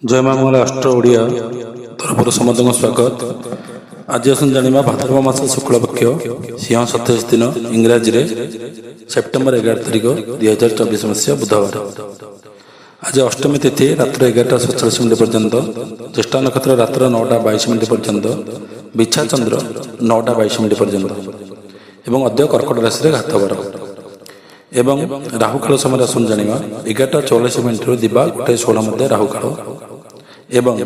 जय माँ मंगला अष्ट ओडिया तरफ समस्त स्वागत। आज आसन जाना भाद्रव मास शुक्लपक्ष सिंह 27 दिन इंग्राजी सेप्टेम्बर 11 तारिख 2024 मसीहा बुधवार। आज अष्टमी तिथि रात्र 11:47 पर्यंत, ज्येष्ठा नक्षत्र रात्र 9:22 पर्यंत, बिछा चंद्र 9:22 पर्यंत एवं अद्य कर्कट राशि घातबर एवं राहुकाल समय आसन जाना 11:44 दिबा 1:16 मध्य राहुकाल एवं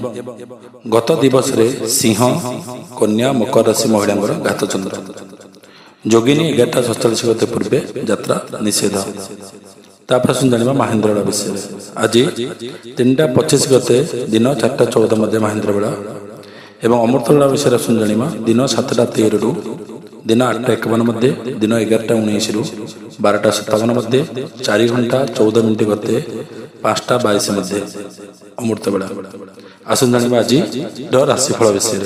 गत दिवस रे सिंह कन्या मकर राशि महिला घात चंद्र जोगिनी 11:47 गते पूर्वे यात्रा निषेध। तापर जाना महेंद्र बेला विषय। आज 3:25 गते दिन 4:14 मध्य महेंद्र बेला एवं अमृत बेला विषय जाना दिन 7:13 रु दिन 8:51 मध्य दिन 11:19 रु 12:57 मध्य 4 घंटा 14 मिनिट गते 5:22 मध्य अमृत बेला। आसन जाना आज राशिफल विषय।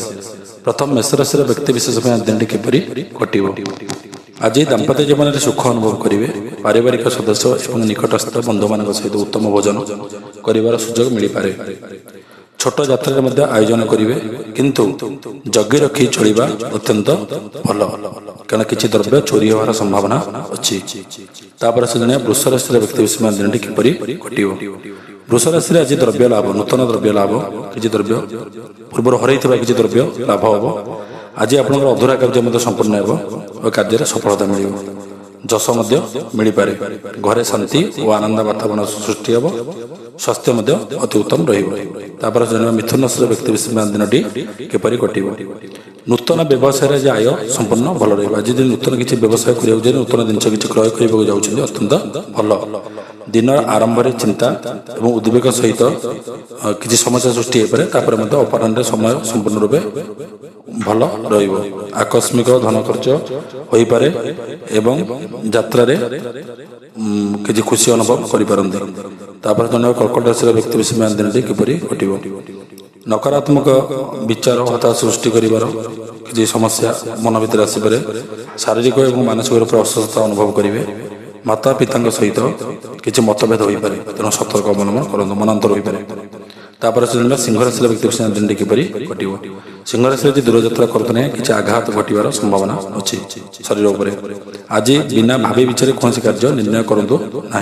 प्रथम मेष राशि व्यक्ति विशेष दिन किपरि कटिब। आज दाम्पत्य जीवन में सुख अनुभव करेंगे। पारिवारिक सदस्य और निकटस्थ बंधु मान सहित उत्तम भोजन कर सुजोग मिल पारे। छोट यात्रा आयोजन करेंगे किंतु जगी रखी चलवा अत्यंत भल, कारण किसी द्रव्य चोरी होवार संभावना अच्छी। तापर से जन वृष राशि व्यक्ति विशेष दिन किपरि कटिब। वृष राशि आज द्रव्य लाभ, नूतन द्रव्य लाभ, किसी द्रव्य पूर्व हरई किसी द्रव्य लाभ हम। आज आप अधूरा कार्य संपूर्ण हो, कार्य सफलता मिल, जश मिल पारे। घरे शांति और आनंद वातावरण सृष्टि हम। स्वास्थ्य अति उत्तम रहा। मिथुन राशि व्यक्ति विशेष दिनटी किपरि कटिब। नूतन व्यवसाय आय संपूर्ण भल रहा। आज नूतन किसी व्यवसाय करने नूतन जिनस किसी क्रय करने जाऊँ अत्यंत भल। दिन आरंभ में चिंता और उद्वेग सहित किसी समस्या सृष्टि हो पारे। अपराह्न समय संपूर्ण रूपे भल रहिबो। आकस्मिक धन खर्च हो पारे एवं यात्रा किसी खुशी अनुभव करिपारंती। तापर जन कर्कट राशि व्यक्ति विशेष दिनटी किपरि कटिब। नकारात्मक विचार हताश सृष्टि करिवार किसी समस्या मन भीतर आसपे। शारीरिक और मानसिक रूप अस्वस्थता अनुभव करेंगे। माता पिता सहित किसी मतभेद हो पारे, तेणु सतर्क अवलंबन करूँ, मनांतर हो पारे। तापर से सिंह राशि व्यक्ति विशेष दिन किपरि कटिब। सिंह राशि दूरयात्रा करते किसी आघात घटार संभावना अच्छी शरीर उपर। आज बिना भावी विचार कौन कार्य निर्णय करूँ ना।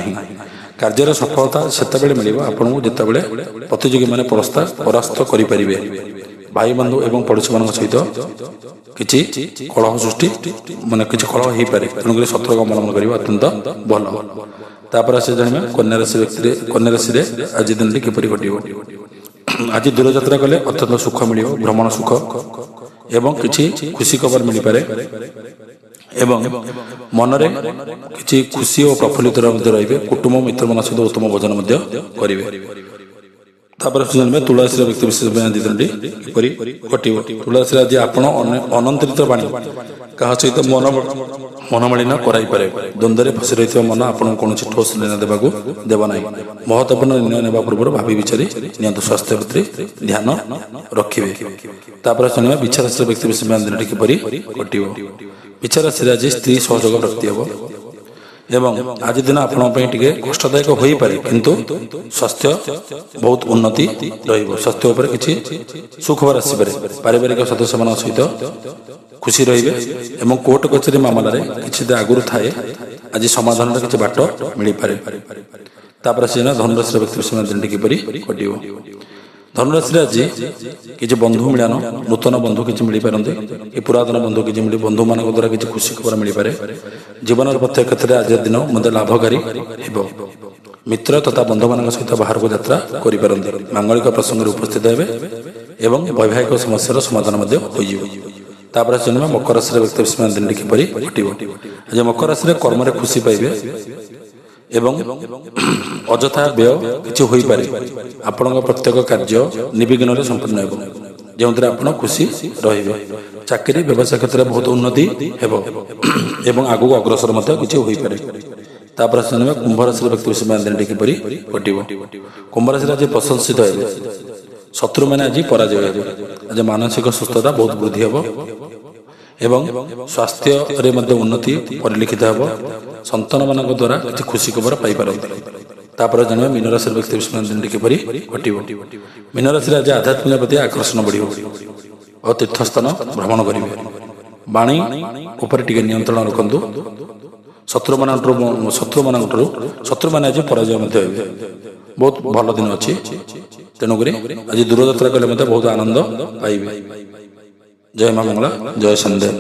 कार्यर सफलता से मिल आपको जितेबाला प्रतियोगी मैंने परास्त करें। भाई बंधु एवं पड़ोशी मान सहित किसी कलह सृष्टि माने किसी कलह हो पारे, तेणुक सतर्क अवलंबन करवा अत्यंत भल। तापर से जाना कन्या राशि व्यक्ति कन्या राशि आज दिन किपरि कटिब। आज दूरयात्रा कले अत्यंत सुख मिल, भ्रमण सुख एवं किसी खुशी खबर मिल पारे एवं मनरे किसी खुशी और प्रफुल्लित रे। कुटुंब मित्र मान सहित उत्तम भोजन करेंगे। तुलासी व्यक्ति विशेष दिनटी किपरि कटिब। तुलासी आज आप अनंतरित बाणी क्या सहित मनमालिन कराइपे। द्वंद्व फसी रही मन आपको कौन ठोस निर्णय देवाक देव ना। महत्वपूर्ण निर्णय ने पूर्व भावी विचारी नियंतु। स्वास्थ्य प्रति ध्यान रखिए। तापर शुणा बिछा राशि व्यक्ति विशेष दिनटी किपरि कटिब। बिछा राशि आज स्त्री सहयोग प्राप्ति हम एवं आज दिन आपंटे कष्टदायक हो पारे, किंतु स्वास्थ्य बहुत उन्नति रहिबो। स्वास्थ्य उपर किसी सुखबर आसपे। पारिवारिक सदस्य मान सहित खुशी रहिबे एवं कोर्ट कचेरी मामला किसी आगुरी थाए आज समाधान किसी बाट मिल पारे। तापर से धनुराशि व्यक्ति विशेष दिन किपरि कटिब। धनुराशि आज किसी बंधु मिलन, नूतन बंधु किसी मिल पारती कि पुरातन बंधु किसी मिले। बंधु मान द्वारा किसी खुशी खबर मिल पारे। जीवन प्रत्येक क्षेत्र में आज दिन मत लाभकारी हो। मित्र तथा बंधु मान सहित बाहर को यात्रा करें। मांगलिक प्रसंग उपस्थित हे एवं वैवाहिक समस्या समाधान होपर से मकर राशि व्यक्ति विशेष दिन किपरि कटिब। आज मकर राशि कर्म खुशी पाइबे एवं अजथा व्यय किसी हो पारे। आपण प्रत्येक कार्य निर्विघ्न संपूर्ण हो, जो आप खुशी रे। चाकरी व्यवसाय क्षेत्र में बहुत उन्नति एवं आगू अग्रसर किसी हो पारे। तापर से कुंभ राशि व्यक्ति विशेष दिन किपरि कटिब। कुंभ राशि आज प्रशंसित हे। शत्रु मैंने आज पराजय हे। आज मानसिक सुस्थता बहुत वृद्धि हे एवं स्वास्थ्य उन्नति परिलक्षित हे। संतान मान द्वारा किसी खुशी खबर पाई पारती। ତାପରେ ଜାଣିବା ମୀନ ରାଶିର ବ୍ୟକ୍ତି ବିଶେଷ ଦିନଟି କିପରି କଟିବ। ମୀନ ରାଶିରେ ଆଜି ଆଧ୍ୟାତ୍ମିକ ପ୍ରତି ଆକର୍ଷଣ ବଢ଼ିବ ଓ ତୀର୍ଥସ୍ଥାନ ଭ୍ରମଣ କରିବେ। ବାଣୀ ଉପରେ ଟିକେ ନିୟନ୍ତ୍ରଣ ରଖନ୍ତୁ। ଶତ୍ରୁମାନେ ଆଜି ପରାଜୟ ମଧ୍ୟ ହେବେ। ବହୁତ ଭଲ ଦିନ ଅଛି, ତେଣୁକରି ଆଜି ଦୂରଯାତ୍ରା କଲେ ମଧ୍ୟ ବହୁତ ଆନନ୍ଦ ପାଇବେ। ଜୟ ମା ମଙ୍ଗଳା, ଜୟ ସନ୍ଦେହ।